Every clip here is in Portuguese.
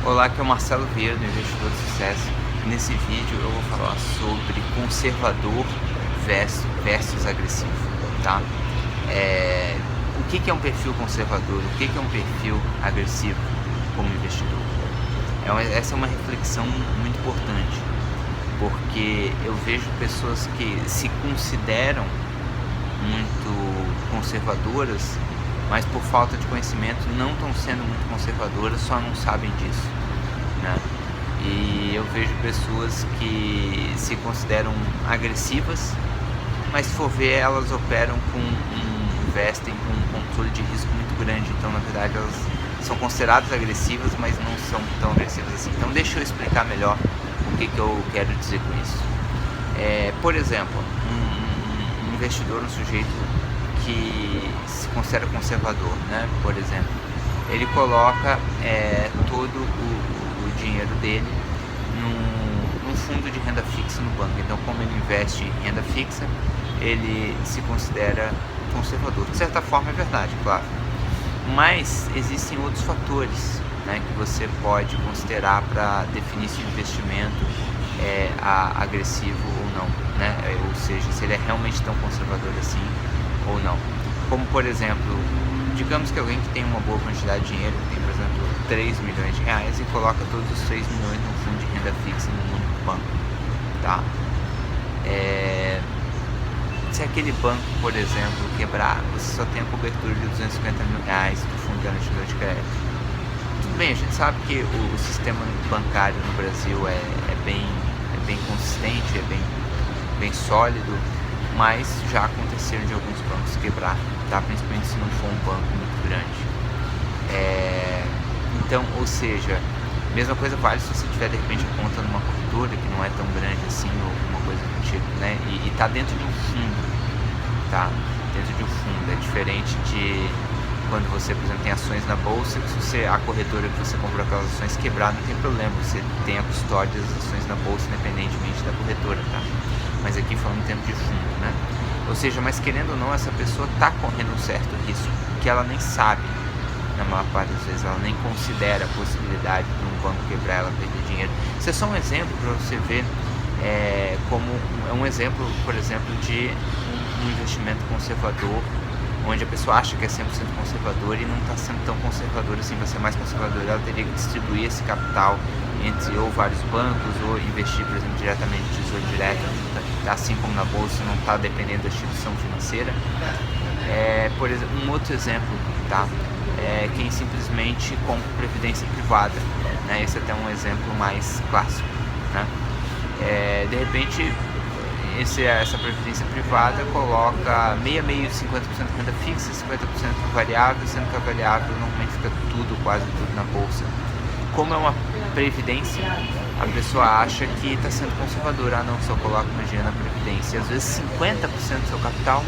Olá, aqui é o Marcelo Vieira do Investidor de Sucesso. Nesse vídeo eu vou falar sobre conservador versus agressivo, tá? O que é um perfil conservador? O que é um perfil agressivo como investidor? Essa é uma reflexão muito importante, porque eu vejo pessoas que se consideram muito conservadoras, mas por falta de conhecimento não estão sendo muito conservadoras, só não sabem disso, né? E eu vejo pessoas que se consideram agressivas, mas se for ver, elas operam investem com um controle de risco muito grande. Então, na verdade, elas são consideradas agressivas, mas não são tão agressivas assim. Então, deixa eu explicar melhor o que eu quero dizer com isso. Por exemplo, um investidor, um sujeito que se considera conservador, né? Por exemplo, ele coloca todo o dinheiro dele num fundo de renda fixa no banco. Então, como ele investe em renda fixa, ele se considera conservador. De certa forma é verdade, claro. Mas existem outros fatores, né, que você pode considerar para definir se o investimento é agressivo ou não, né? Ou seja, se ele é realmente tão conservador assim ou não. Como, por exemplo, digamos que alguém que tem uma boa quantidade de dinheiro, tem, por exemplo, 3 milhões de reais e coloca todos os 3 milhões num fundo de renda fixa num único banco, tá? Se aquele banco, por exemplo, quebrar, você só tem a cobertura de 250 mil reais do fundo garantido de crédito. Tudo bem, a gente sabe que o sistema bancário no Brasil é bem consistente, é bem sólido, mas já aconteceram de alguns bancos quebrar, tá? Principalmente se não for um banco muito grande. Então, ou seja, mesma coisa vale se você tiver de repente a conta numa corretora que não é tão grande assim, ou alguma coisa do tipo, né? E tá dentro de um fundo, tá? Dentro de um fundo. É diferente de quando você, por exemplo, tem ações na bolsa, que se a corretora que você comprou aquelas ações quebrar, não tem problema, você tem a custódia das ações na bolsa, independentemente da corretora, tá? Mas aqui falando em termos de fundo, né? Ou seja, mas querendo ou não, essa pessoa está correndo um certo risco, que ela nem sabe, na maior parte das vezes, ela nem considera a possibilidade de um banco quebrar, ela perder dinheiro. Isso é só um exemplo para você ver como é um exemplo, por exemplo, de um investimento conservador, onde a pessoa acha que é 100% conservadora e não está sendo tão conservadora assim. Para ser mais conservadora, ela teria que distribuir esse capital entre ou vários bancos, ou investir, por exemplo, diretamente em tesouro direto, assim como na bolsa, não está dependendo da instituição financeira. Por exemplo, um outro exemplo, tá? Quem simplesmente compra previdência privada, né? Esse é até um exemplo mais clássico, né? De repente, essa previdência privada coloca meio 50% renda fixa, 50% variável, sendo que a variável normalmente fica quase tudo na bolsa. Como é uma previdência, a pessoa acha que está sendo conservadora. Não, só coloca uma dinheiro na previdência. E às vezes 50% do seu capital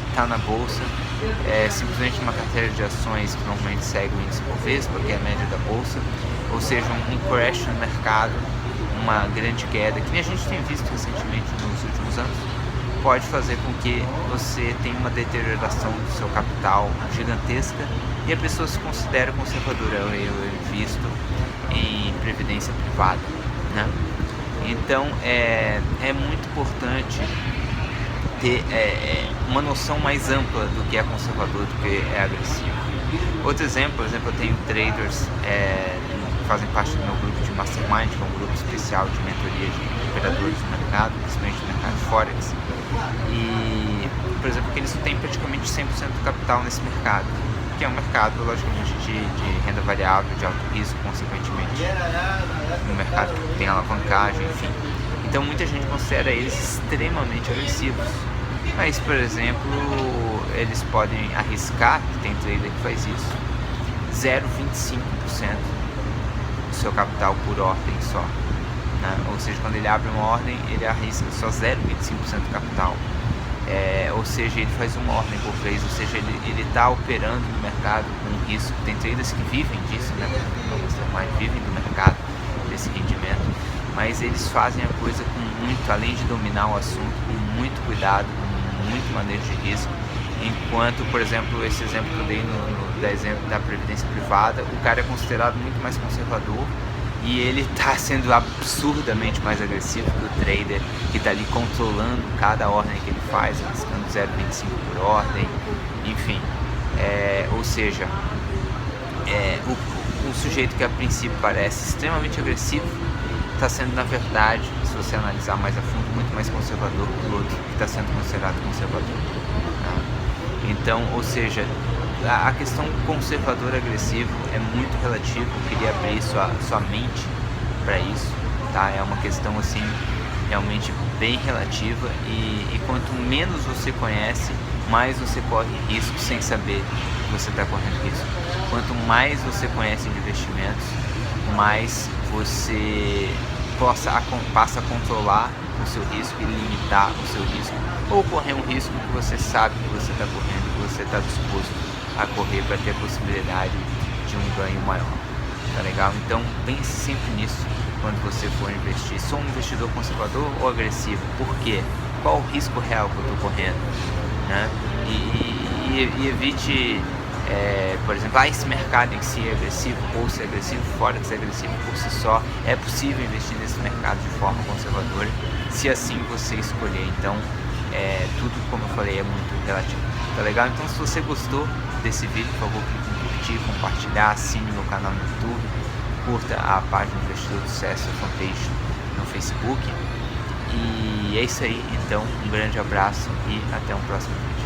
está na bolsa, simplesmente uma carteira de ações que normalmente segue o índice Bovespa, que é a média da bolsa, ou seja, um crash no mercado, uma grande queda, que nem a gente tem visto recentemente nos últimos anos, pode fazer com que você tenha uma deterioração do seu capital gigantesca e a pessoa se considera conservadora. Eu invisto em previdência privada, né? Então é muito importante ter uma noção mais ampla do que é conservador, do que é agressivo. Outro exemplo, por exemplo, eu tenho traders que fazem parte do meu grupo de Mastermind, que é um grupo especial de mentoria de operadores do mercado, principalmente do mercado de Forex. E, por exemplo, que eles têm praticamente 100% do capital nesse mercado, que é um mercado, logicamente, de renda variável, de alto risco, consequentemente, um mercado que tem alavancagem, enfim. Então, muita gente considera eles extremamente agressivos. Mas, por exemplo, eles podem arriscar, que tem trader que faz isso, 0,25% do seu capital por ordem só, né? Ou seja, quando ele abre uma ordem, ele arrisca só 0,25% do capital. Ou seja, ele faz uma ordem por vez, ou seja, ele está operando no mercado com um risco. Tem traders que vivem disso, né? Vivem do mercado, desse rendimento, mas eles fazem a coisa com muito, além de dominar o assunto, com muito cuidado, com muito manejo de risco. Enquanto, por exemplo, esse exemplo que eu dei da previdência privada, o cara é considerado muito mais conservador e ele está sendo absurdamente mais agressivo que o trader que está ali controlando cada ordem que ele faz, riscando 0,25 por ordem, enfim. Ou seja, o sujeito que a princípio parece extremamente agressivo está sendo, na verdade, se você analisar mais a fundo, muito mais conservador que o outro que está sendo considerado conservador. Então, ou seja, a questão conservador-agressivo é muito relativo. Eu queria abrir sua mente para isso, tá? É uma questão assim realmente bem relativa e quanto menos você conhece, mais você corre risco sem saber que você está correndo risco. Quanto mais você conhece de investimentos, mais você passa a controlar o seu risco e limitar o seu risco, ou correr um risco que você sabe que você está correndo, que você está disposto a correr para ter a possibilidade de um ganho maior, tá legal? Então pense sempre nisso quando você for investir. Sou um investidor conservador ou agressivo? Por quê? Qual o risco real que eu estou correndo, né? E evite, por exemplo, esse mercado em si é agressivo, ou se é agressivo, fora que se é agressivo por si só. É possível investir nesse mercado de forma conservadora, se assim você escolher. Então, tudo, como eu falei, é muito relativo, tá legal? Então, se você gostou desse vídeo, por favor, clique em curtir, compartilhar, assine meu canal no YouTube, curta a página do Investidor do Sucesso, a fanpage no Facebook. E é isso aí, então, um grande abraço e até um próximo vídeo.